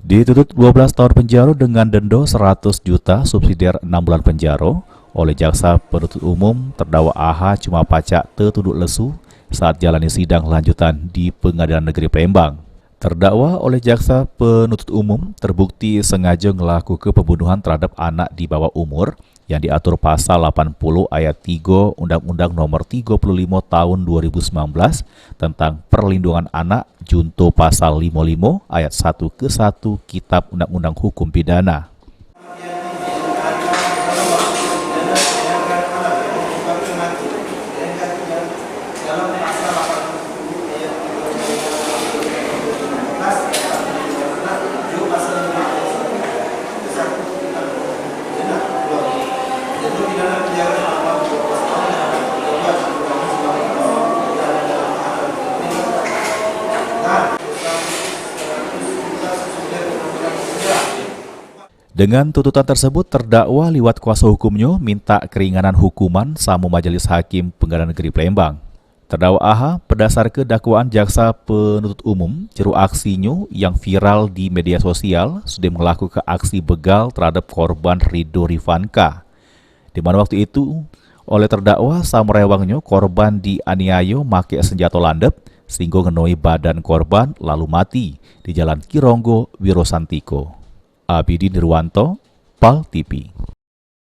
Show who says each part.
Speaker 1: Dituntut 12 tahun penjara dengan denda 100 juta subsidiar 6 bulan penjara oleh jaksa penuntut umum. Terdakwa AH cuma pacak tertunduk lesu saat jalani sidang lanjutan di Pengadilan Negeri Palembang. Terdakwa oleh jaksa penuntut umum terbukti sengaja melakukan pembunuhan terhadap anak di bawah umur yang diatur pasal 80 ayat 3 Undang-Undang Nomor 35 Tahun 2019 tentang Perlindungan Anak junto pasal 55 ayat 1 ke 1 Kitab Undang-Undang Hukum Pidana. Dengan tuntutan tersebut, terdakwa liwat kuasa hukumnya minta keringanan hukuman sama Majelis Hakim Pengadilan Negeri Palembang. Terdakwa AH berdasarkan dakwaan jaksa penuntut umum, jeru aksinya yang viral di media sosial sudah melakukan aksi begal terhadap korban Ridho Rifanka. Di mana waktu itu oleh terdakwa sama rewangnya korban dianiaya make senjata landep sehingga ngenoi badan korban lalu mati di Jalan Kironggo, Wirosantiko. Abidi Nirwanto, PAL TV.